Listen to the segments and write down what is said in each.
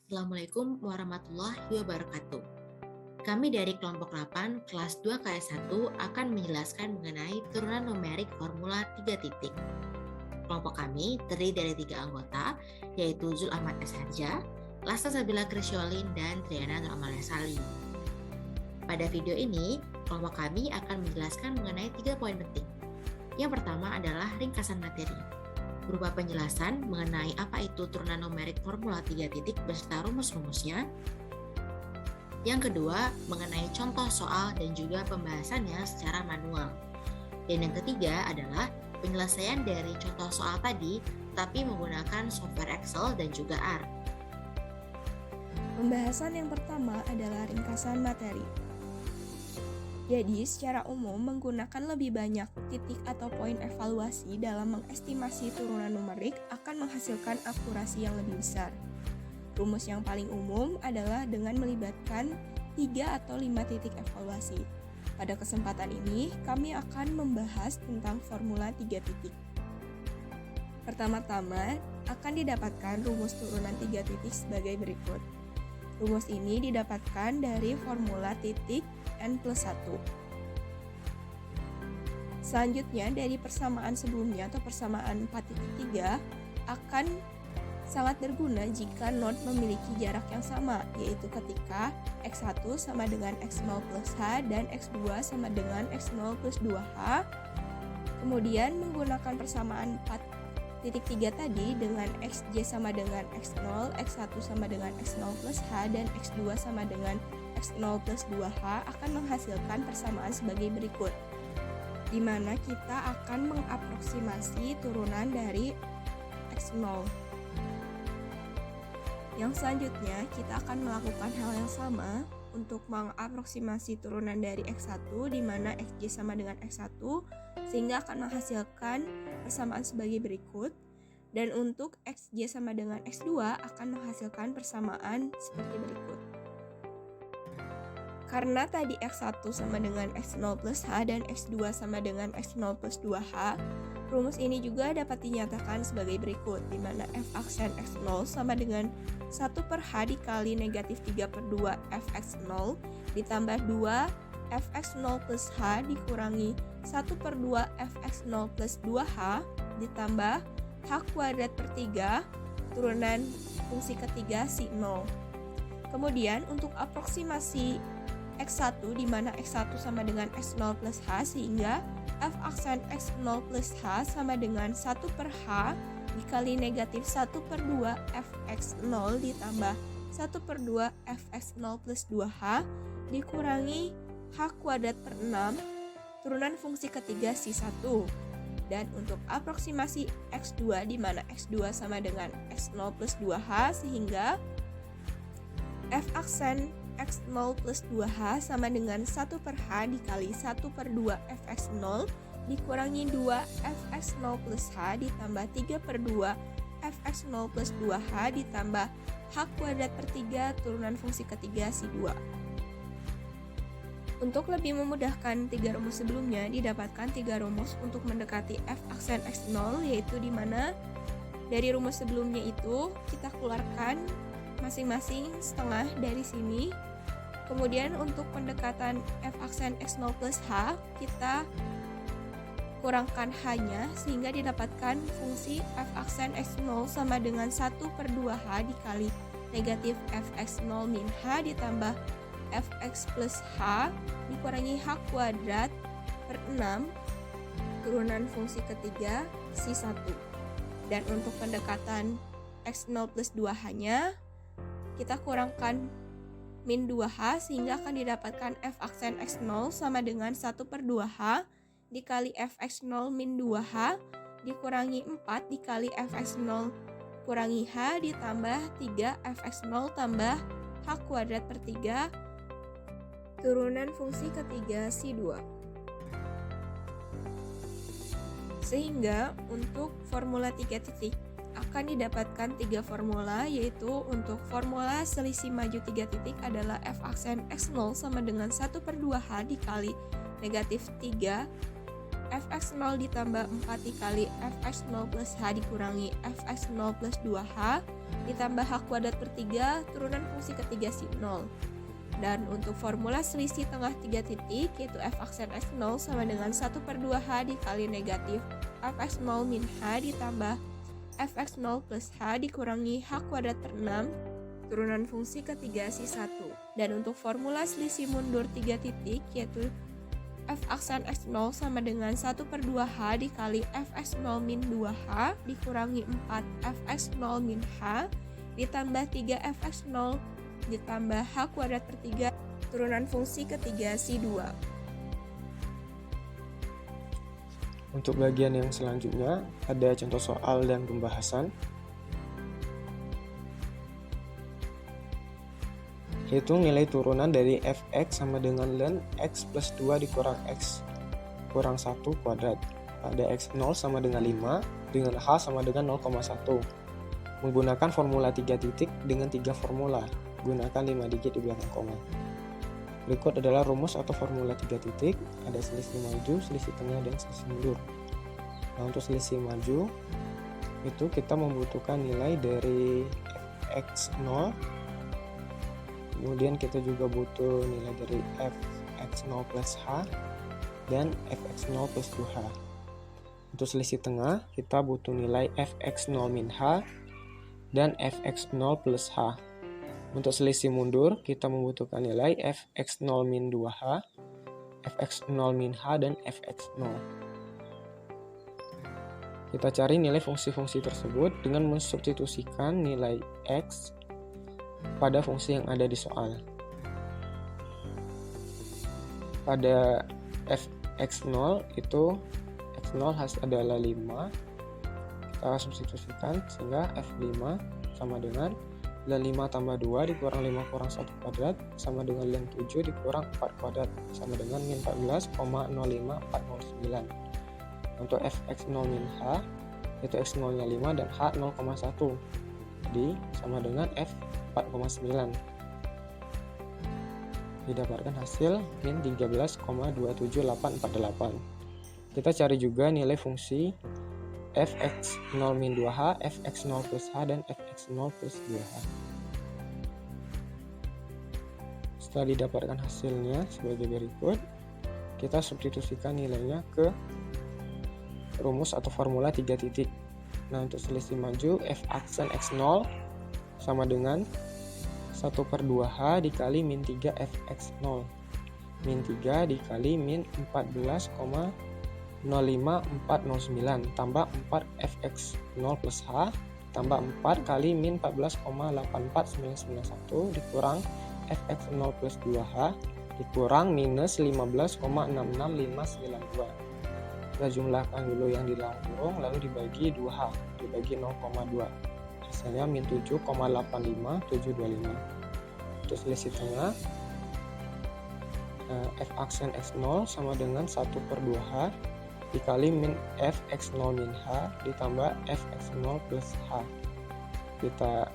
Assalamualaikum warahmatullahi wabarakatuh. Kami dari kelompok 8 kelas 2 KS1 akan menjelaskan mengenai turunan numerik formula 3 titik. Kelompok kami terdiri dari 3 anggota, yaitu Zul Ahmad S. Harja, Lasta Sabila Krisyolin, dan Triana Nur Amalia Salim. Pada video ini, kelompok kami akan menjelaskan mengenai 3 poin penting. Yang pertama adalah ringkasan materi, berupa penjelasan mengenai apa itu turunan numerik formula 3 titik beserta rumus-rumusnya. Yang kedua, mengenai contoh soal dan juga pembahasannya secara manual. Dan yang ketiga adalah penyelesaian dari contoh soal tadi, tapi menggunakan software Excel dan juga R. Pembahasan yang pertama adalah ringkasan materi. Jadi, secara umum menggunakan lebih banyak titik atau poin evaluasi dalam mengestimasi turunan numerik akan menghasilkan akurasi yang lebih besar. Rumus yang paling umum adalah dengan melibatkan 3 atau 5 titik evaluasi. Pada kesempatan ini, kami akan membahas tentang formula 3 titik. Pertama-tama, akan didapatkan rumus turunan 3 titik sebagai berikut. Rumus ini didapatkan dari formula titik N plus 1. Selanjutnya, dari persamaan sebelumnya atau persamaan 4.3 akan sangat berguna jika not memiliki jarak yang sama, yaitu ketika X1 sama dengan X0 plus H dan X2 sama dengan X0 plus 2H. Kemudian menggunakan persamaan 4.3 tadi dengan Xj sama dengan X0, X1 sama dengan X0 plus H, dan X2 sama dengan X0 plus 2H akan menghasilkan persamaan sebagai berikut, di mana kita akan mengaproksimasi turunan dari X0. Yang selanjutnya, kita akan melakukan hal yang sama untuk mengaproksimasi turunan dari X1, di mana Xj sama dengan X1, sehingga akan menghasilkan persamaan sebagai berikut. Dan untuk Xj sama dengan X2 akan menghasilkan persamaan seperti berikut. Karena tadi X1 sama dengan X0 plus H dan X2 sama dengan X0 plus 2H, rumus ini juga dapat dinyatakan sebagai berikut, di mana f aksen X0 sama dengan 1 per H dikali negatif 3 per 2 Fx0 ditambah 2 Fx0 plus H dikurangi 1 per 2 Fx0 plus 2H ditambah H kuadrat per 3 turunan fungsi ketiga si 0. Kemudian untuk aproksimasi X1, di mana X1 sama dengan X0 plus H, sehingga F aksen X0 plus H sama dengan 1 per H dikali negatif 1 per 2 Fx0 ditambah 1 per 2 Fx0 plus 2H dikurangi H kuadrat per 6 turunan fungsi ketiga si 1. Dan untuk aproksimasi X2, di mana X2 sama dengan X0 plus 2H, sehingga F aksen X0 plus 2H sama dengan 1 per H dikali 1 per 2 Fx0 dikurangi 2 Fx0 plus H ditambah 3 per 2 Fx0 plus 2H ditambah H kuadrat per 3 turunan fungsi ketiga si 2. Untuk lebih memudahkan 3 rumus sebelumnya, didapatkan 3 rumus untuk mendekati F aksen X0, yaitu di mana dari rumus sebelumnya itu kita keluarkan masing-masing setengah dari sini. Kemudian untuk pendekatan F aksen X0 plus H, kita kurangkan H-nya sehingga didapatkan fungsi F aksen X0 sama dengan 1 per 2H dikali negatif Fx0 min H ditambah Fx plus H dikurangi H kuadrat per 6 turunan fungsi ketiga si 1. Dan untuk pendekatan X0 plus 2H-nya, kita kurangkan min 2H sehingga akan didapatkan F aksen X0 sama dengan 1 per 2H dikali Fx0 min 2H dikurangi 4 dikali Fx0 kurangi H ditambah 3 Fx0 tambah H kuadrat per 3 turunan fungsi ketiga si 2. Sehingga untuk formula 3 titik akan didapatkan 3 formula, yaitu untuk formula selisih maju 3 titik adalah F aksen X0 sama dengan 1 per 2H dikali negatif 3 fx0 ditambah 4 dikali fx0 plus h dikurangi fx0 plus 2h ditambah h kuadrat per 3 turunan fungsi ketiga sin 0. Dan untuk formula selisih tengah 3 titik yaitu f aksen x0 sama dengan 1/2h dikali negatif fx0 min h ditambah fx0 plus h dikurangi h kuadrat per 6 turunan fungsi ketiga si 1. Dan untuk formula selisih mundur 3 titik yaitu f aksen x0 sama dengan 1/2h dikali fx0 min 2h dikurangi 4 fx0 min h ditambah 3 fx0 ditambah h kuadrat per 3 turunan fungsi ketiga si 2. Untuk bagian yang selanjutnya ada contoh soal dan pembahasan, hitung nilai turunan dari fx sama dengan ln x plus 2 dikurang x kurang 1 kuadrat pada x0 sama dengan 5 dengan h sama dengan 0,1 menggunakan formula 3 titik dengan 3 formula, gunakan 5 digit di belakang koma. Berikut adalah rumus atau formula 3 titik, ada selisih maju, selisih tengah, dan selisih mundur. Nah, untuk selisih maju itu kita membutuhkan nilai dari fx0, kemudian kita juga butuh nilai dari fx0 plus h dan fx0 plus 2h. Untuk selisih tengah kita butuh nilai fx0 min h dan fx0 plus h. Untuk selisih mundur kita membutuhkan nilai fx0 min 2h, fx0 min h dan fx0. Kita cari nilai fungsi-fungsi tersebut dengan mensubstitusikan nilai x pada fungsi yang ada di soal. Pada fx0 itu x0 adalah 5, kita substitusikan sehingga f5 sama dengan ln 5 tambah 2 dikurang 5 kurang 1 kuadrat sama dengan ln 7 dikurang 4 kuadrat sama dengan min 14,05409. Untuk fx0 min h itu x0 nya 5 dan h 0,1, jadi sama dengan f 4,9. Didapatkan hasil min 13,27848. Kita cari juga nilai fungsi fx0 min 2h, fx0 plus h dan fx0 plus 2h. Setelah didapatkan hasilnya sebagai berikut, kita substitusikan nilainya ke rumus atau formula 3 titik. Nah, untuk selisih maju f aksen x0 sama dengan 1/2h dikali min 3 fx0 min 3 dikali min 14,05409 tambah 4 fx0 plus h tambah 4 kali min 14,84991 dikurang fx0 plus 2h dikurang minus 15,66592. Kita jumlahkan dulu yang di dalam kurung lalu dibagi 2h, dibagi 0,2. Hasilnya min 7,85725. Untuk selisih tengah f aksen x0 sama dengan 1/2h dikali min fx0 min h ditambah fx0 plus h. Kita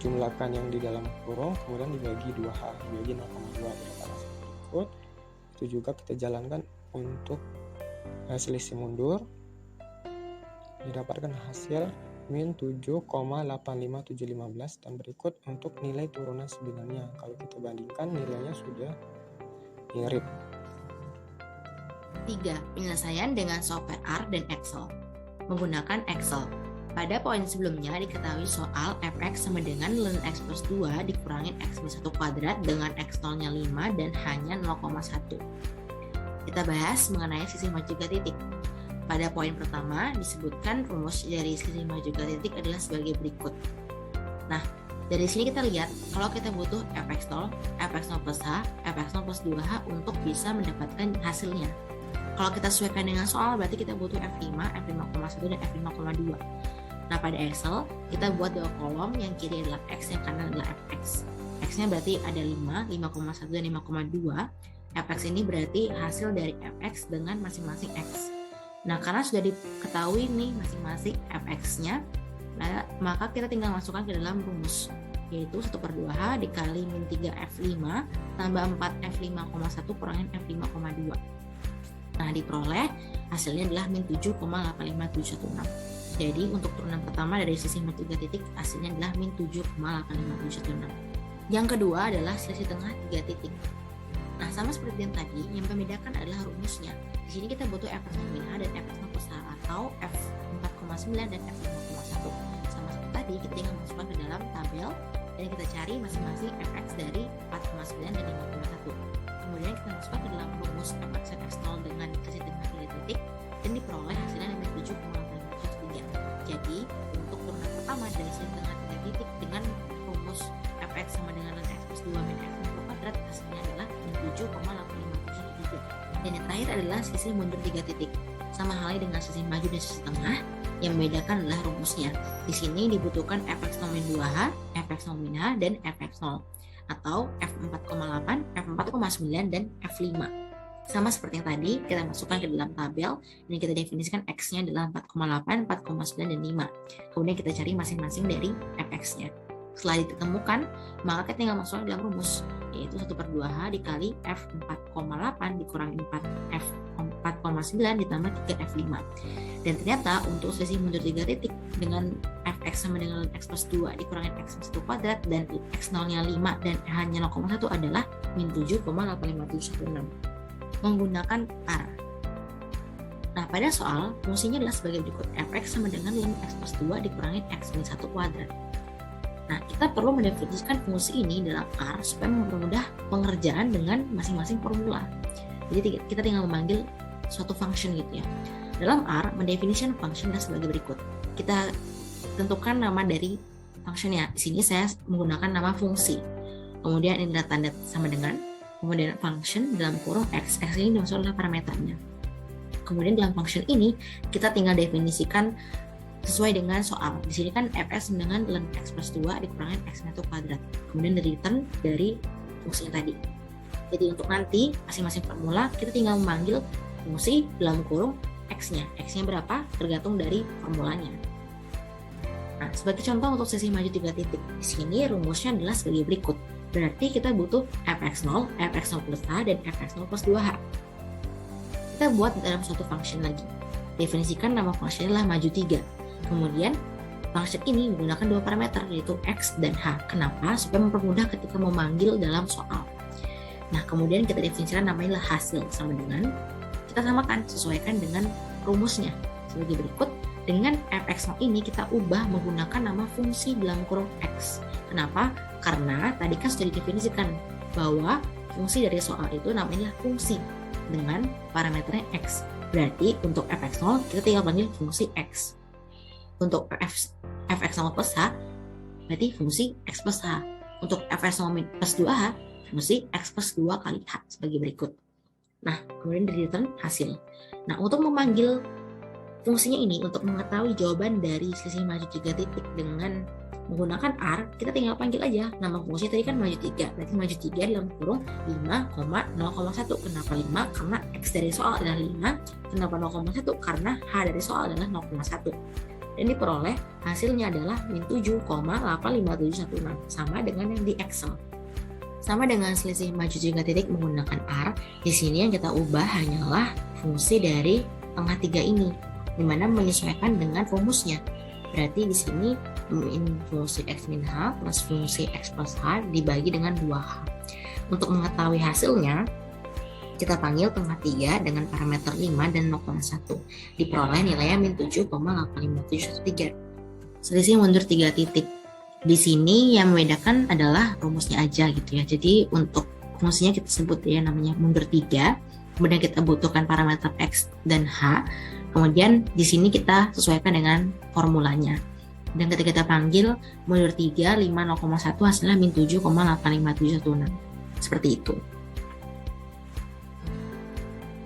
jumlahkan yang di dalam kurung kemudian dibagi 2h, dibagi 0,2 berikut. Itu juga kita jalankan untuk selisih mundur, didapatkan hasil min 7,85715 dan berikut untuk nilai turunan sebenarnya. Kalau kita bandingkan nilainya sudah mirip. 3. Penyelesaian dengan software R dan Excel. Menggunakan Excel. Pada poin sebelumnya diketahui soal fx sama dengan ln x plus 2 dikurangin x plus 1 kuadrat dengan x0 nya 5 dan hanya 0,1. Kita bahas mengenai sisi maju ke titik. Pada poin pertama disebutkan rumus dari sisi maju ke titik adalah sebagai berikut. Nah, dari sini kita lihat kalau kita butuh fx0, fx0 plus h, fx0 plus 2h untuk bisa mendapatkan hasilnya. Kalau kita sesuaikan dengan soal berarti kita butuh f5, f5,1 dan f5,2. Nah, pada Excel kita buat dua kolom, yang kiri adalah x, yang kanan adalah fx. X-nya berarti ada 5, 5,1 dan 5,2. Fx ini berarti hasil dari fx dengan masing-masing x. Nah, karena sudah diketahui nih masing-masing fx-nya, nah, maka kita tinggal masukkan ke dalam rumus, yaitu 1/2h dikali min 3 f5 tambah 4 f5,1 kurangin f5,2. Nah, diperoleh hasilnya adalah min 7,85716. Jadi untuk turunan pertama dari sisi min 3 titik hasilnya adalah min 7,85716. Yang kedua adalah selisih tengah 3 titik. Nah, sama seperti yang tadi, yang membedakan adalah rumusnya. Di sini kita butuh f(0 min h) dan f(0 plus h) atau f4,9 dan f5,1. Sama seperti tadi, kita tinggal masukkan ke dalam tabel dan kita cari masing-masing fx dari 4,9 dan 5,1. Kemudian kita masukkan ke dalam rumus fx dan x0 dengan selisih tengah 3 titik dan diperoleh hasilnya min 7,813. Jadi, untuk turunan pertama dari selisih tengah 3 titik dengan rumus fx sama dengan ln x plus 2 min x kuadrat, hasilnya adalah min 7,85713. Dan yang terakhir adalah sisi mundur 3 titik. Sama halnya dengan sisi maju dan sisi tengah, yang membedakan adalah rumusnya. Di sini dibutuhkan fx0 min 2h, fx0 min h, dan fx0 atau f4,8, f4,9, dan f5. Sama seperti yang tadi, kita masukkan ke dalam tabel dan kita definisikan x-nya adalah 4,8, 4,9, dan 5. Kemudian kita cari masing-masing dari fx-nya. Setelah ditemukan, maka kita tinggal masukkan ke dalam rumus, yaitu 1/2h dikali f4,8 dikurangi 4f4,9 ditambah 3f5. Dan ternyata untuk selisih mundur 3 titik dengan fx sama dengan x plus 2 dikurangi x plus 1 kuadrat dan x0 nya 5 dan h-nya 0,1 adalah min 7,85716 menggunakan R. Nah, pada soal fungsinya adalah sebagai berikut. Fx sama dengan ln x plus 2 dikurangi x min 1 kuadrat. Nah, kita perlu mendefinisikan fungsi ini dalam R supaya mempermudah pengerjaan dengan masing-masing formula. Jadi kita tinggal memanggil suatu function gitu ya. Dalam R, mendefinisikan function adalah sebagai berikut. Kita tentukan nama dari functionnya. Di sini saya menggunakan nama fungsi. Kemudian ini adalah tanda sama dengan, kemudian function dalam kurung x. X ini dimaksud adalah parameternya. Kemudian dalam function ini kita tinggal definisikan sesuai dengan soal. Di sini kan fx dengan ln x plus 2 dikurangi x min 1 kuadrat. Kemudian dari return dari fungsi yang tadi. Jadi untuk nanti masing-masing formula kita tinggal memanggil fungsi dalam kurung x-nya. X-nya berapa? Tergantung dari formulanya. Nah, sebagai contoh untuk sisi maju 3 titik. Di sini rumusnya adalah sebagai berikut. Berarti kita butuh fx0, fx0 plus h, dan fx0 plus 2h. Kita buat dalam suatu function lagi. Definisikan nama function adalah maju 3. Kemudian function ini menggunakan dua parameter yaitu x dan h. Kenapa? Supaya mempermudah ketika memanggil dalam soal. Nah, kemudian kita definisikan namanya hasil sama dengan, kita samakan sesuaikan dengan rumusnya sebagai berikut. Dengan fx0 ini kita ubah menggunakan nama fungsi dalam kurung x. Kenapa? Karena tadi kan sudah didefinisikan bahwa fungsi dari soal itu namanya fungsi dengan parameternya x. Berarti untuk fx0 kita tinggal panggil fungsi x. Untuk fx0 plus h berarti fungsi x plus h. Untuk fx0 plus 2h fungsi x plus 2 kali h sebagai berikut. Nah, kemudian dari return hasil. Nah, untuk memanggil fungsinya ini, untuk mengetahui jawaban dari selisih maju 3 titik dengan menggunakan R, kita tinggal panggil aja nama fungsi tadi kan maju 3. Berarti maju 3 dalam kurung 5,0,1. Kenapa 5? Karena X dari soal adalah 5. Kenapa 0,1? Karena H dari soal adalah 0,1. Dan diperoleh hasilnya adalah min 7,85716 sama dengan yang di Excel. Sama dengan selisih maju 3 titik menggunakan R, di sini yang kita ubah hanyalah fungsi dari tengah 3 ini, di mana menyesuaikan dengan rumusnya. Berarti di sini fungsi x min h plus fungsi x plus h dibagi dengan 2h. Untuk mengetahui hasilnya, kita panggil tengah 3 dengan parameter 5 dan 0,1. Diperoleh nilainya min 7,85713. Selisih mundur 3 titik. Di sini yang membedakan adalah rumusnya aja gitu ya. Jadi untuk fungsinya kita sebut ya namanya mundur 3. Kemudian kita butuhkan parameter x dan h. Kemudian di sini kita sesuaikan dengan formulanya. Dan ketika kita panggil mundur 3, 5, 0,1 hasilnya min 7,85716. Seperti itu.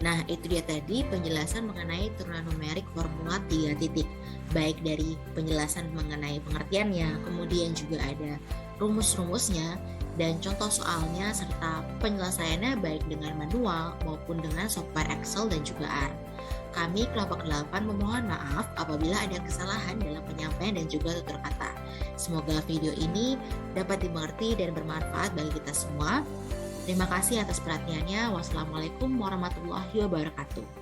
Nah, itu dia tadi penjelasan mengenai turunan numerik formula 3 titik. Baik dari penjelasan mengenai pengertiannya, kemudian juga ada rumus-rumusnya, dan contoh soalnya, serta penyelesaiannya baik dengan manual maupun dengan software Excel dan juga R. Kami kelompok 8 memohon maaf apabila ada kesalahan dalam penyampaian dan juga tutur kata. Semoga video ini dapat dimengerti dan bermanfaat bagi kita semua. Terima kasih atas perhatiannya. Wassalamualaikum warahmatullahi wabarakatuh.